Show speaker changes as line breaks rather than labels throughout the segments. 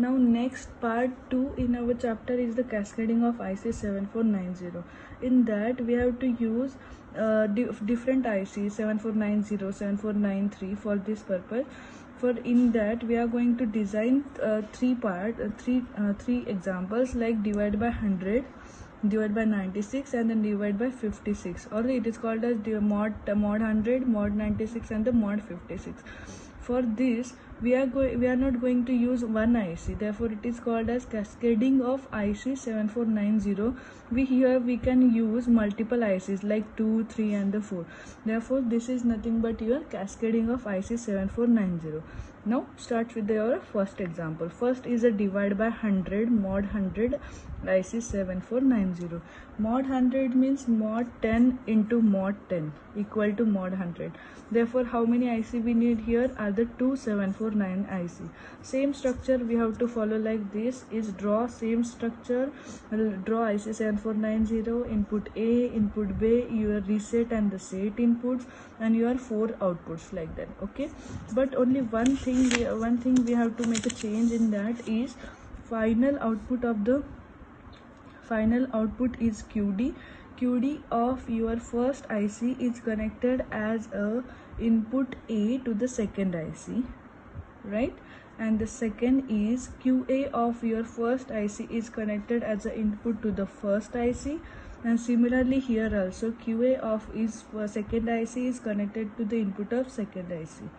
Now next part 2 in our chapter is the cascading of IC 7490. In that we have to use different IC 7490, 7493 for this purpose. For in that we are going to design three examples, like divide by 100, divide by 96, and then divide by 56, or it is called as mod 100, mod 96, and the mod 56. For this we are not going to use one IC, therefore it is called as cascading of IC 7490. We can use multiple ICs like 2, 3, and the 4. Therefore this is nothing but your cascading of IC 7490. Now start with your first example. First is a divide by 100, mod 100 IC 7490. Mod 100 means mod 10 into mod 10 equal to mod 100. Therefore how many IC we need here are the 2 749 IC. Same structure we have to follow like this, is draw same structure, draw IC 7490, input A, input B, your reset and the set inputs, and your 4 outputs, like that. Okay, but only one thing we have to make a change in that is final output is QD. QD of your first IC is connected as a input A to the second IC, right? And the second is QA of your first IC is connected as an input to the first IC, and similarly here also QA of is second IC is connected to the input of second IC,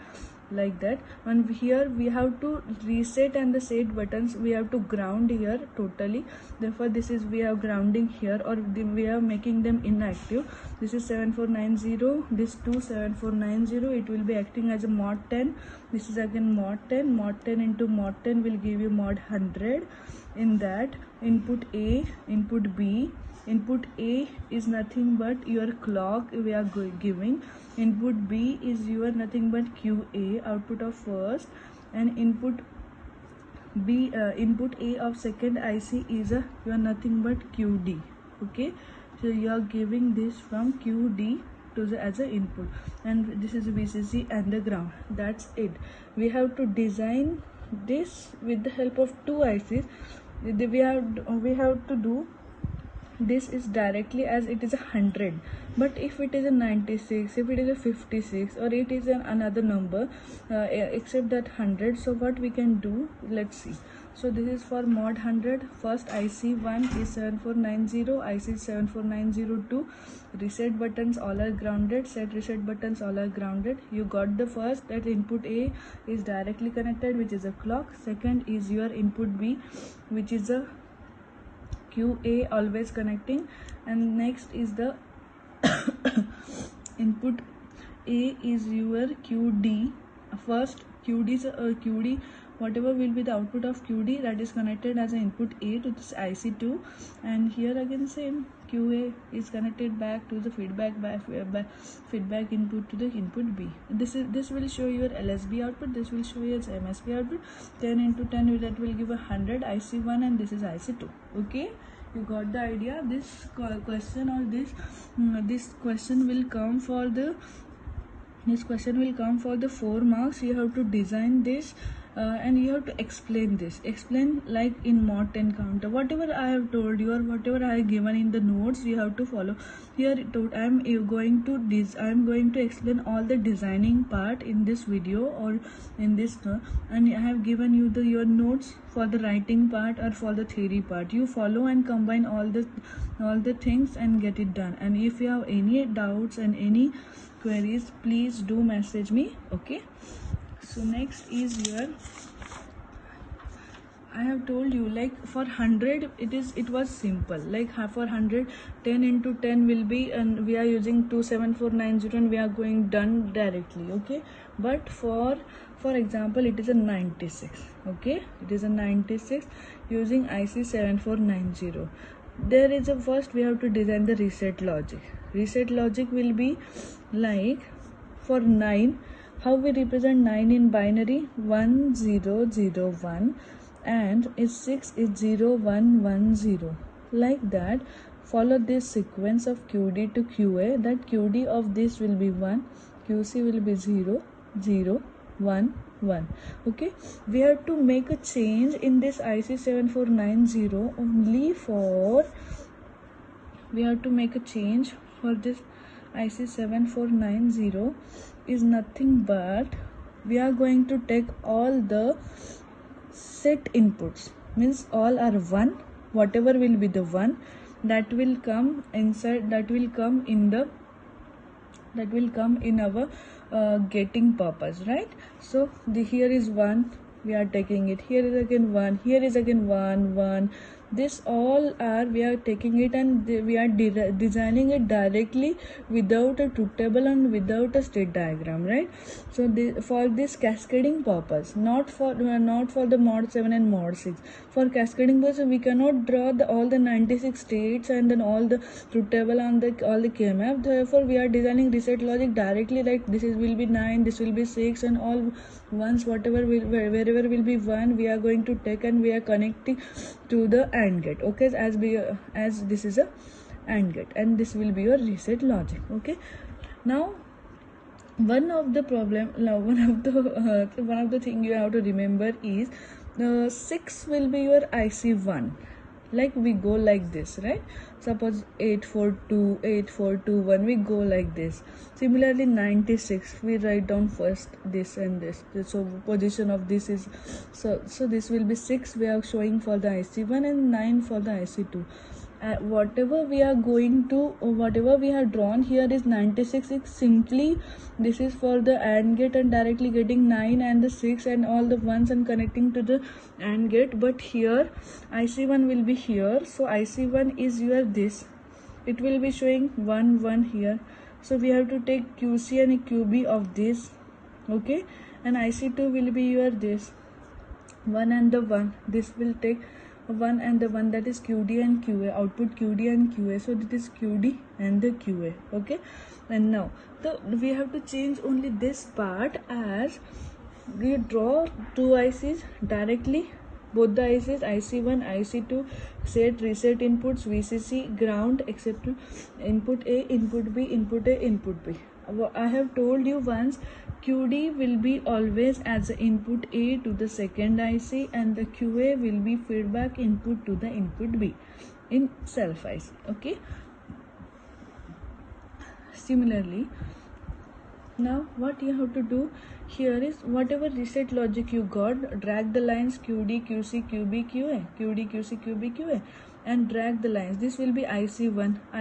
like that. And here we have to reset and the set buttons we have to ground here totally. Therefore this is we are grounding here, or we are making them inactive. This is 7490, this 2 7490, it will be acting as a mod 10. This is again mod 10. Mod 10 into mod 10 will give you mod 100. In that input A, input B. Input A is nothing but your clock we are giving. Input B is your nothing but QA, output of first, and input B, input A of second IC is you are nothing but QD. Okay, so you are giving this from QD to the as a input, and this is VCC and the ground. That's it. We have to design this with the help of 2 ICs. We have to do this is directly as it is 100, but if it is a 96, if it is a 56, or it is another number except that 100, so what we can do, let's see. So this is for mod 100. First IC1 is 7490, IC 74902. Reset buttons all are grounded, set reset buttons all are grounded. You got the first, that input A is directly connected, which is a clock. Second is your input B, which is a QA, always connecting. And next is the input A is your QD. First QD is QD, whatever will be the output of QD, that is connected as an input A to this IC2, and here again same, QA is connected back to the feedback feedback input to the input B. This will show your LSB output, this will show your MSB output. 10 into 10 that will give 100 IC1, and this is IC2. Okay, you got the idea. This question or this question will come for the 4 marks. You have to design this and you have to explain like in mod 10 counter, whatever I have told you or whatever I have given in the notes, you have to follow. Here I am going to explain all the designing part in this video or in this and I have given you your notes for the writing part or for the theory part. You follow and combine all the things and get it done. And if you have any doubts and any queries, please do message me. Okay, so next is here, I have told you, like for 100 it was simple, like for 100 10 into 10 will be, and we are using 27490 and we are going done directly. Okay, but for example it is a 96. Okay, it is a 96 using IC 7490. There is a first we have to design the reset logic. Reset logic will be like for 9, how we represent 9 in binary, 1001, and is 6 is 0110, like that. Follow this sequence of QD to QA, that QD of this will be 1, QC will be 0 0 1 1. Okay, we have to make a change in this IC7490 only for, we have to make a change for this IC7490 is nothing but we are going to take all the set inputs, means all are 1, whatever will be the 1 that will come inside, that will come in our getting purpose, right? So here is 1, we are taking it, here is again 1, here is again 1 1. This all are, we are taking it and we are designing it directly without a truth table and without a state diagram, right? So for this cascading purpose, not for the mod 7 and mod 6, for cascading purpose we cannot draw all the 96 states and then all the truth table and all the K-map. Therefore we are designing reset logic directly, like this will be 9, this will be 6, and all ones whatever wherever will be 1 we are going to take and we are connecting to the AND gate. Okay, as this is a AND gate and this will be your reset logic. Okay, now one of the thing you have to remember is 6 will be your IC1, like we go like this, right? Suppose 842 8421 we go like this. Similarly 96 we write down first this and this, so position of this is so this will be 6 we are showing for the IC1 and 9 for the IC2. Whatever we are going to, whatever we have drawn here is 96, is simply this is for the AND gate and directly getting 9 and the 6 and all the ones and connecting to the AND gate. But here IC1 will be here, so IC1 is your this, it will be showing 1 1 here, so we have to take QC and QB of this. Okay, and IC2 will be your this 1 and the 1, this will take 1 and the 1, that is QD and QA, output QD and QA, so this is QD and the QA. Okay, and now we have to change only this part, as we draw two ICs directly, both the ICs IC1 IC2 set reset inputs VCC ground except input A input B input A input B. I have told you once, QD will be always as input A to the second IC and the QA will be feedback input to the input B in self IC. Okay, similarly now what you have to do here is, whatever reset logic you got, drag the lines QD QC QB QA, QD QC QB QA, and drag the lines. This will be IC1 ka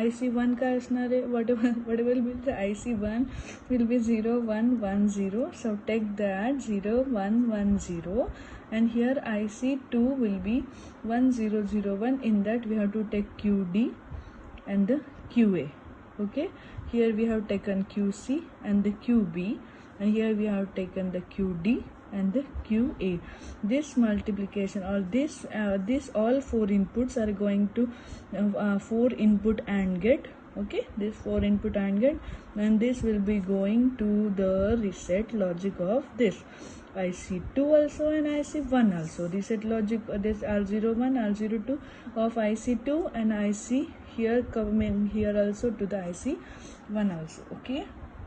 whatever will be the IC1 will be 0 1 1 0, so take that 0 1 1 0, and here IC2 will be 1 0 0 1. In that we have to take QD and the QA. Okay, here we have taken QC and the QB, and here we have taken the QD and the QA. This multiplication or this all 4 inputs are going to 4 input AND gate. Okay, this 4 input AND gate, and this will be going to the reset logic of this IC2 also and IC1 also. Reset logic this R01 R02 of IC2 and IC here coming here also to the IC1 also. Okay.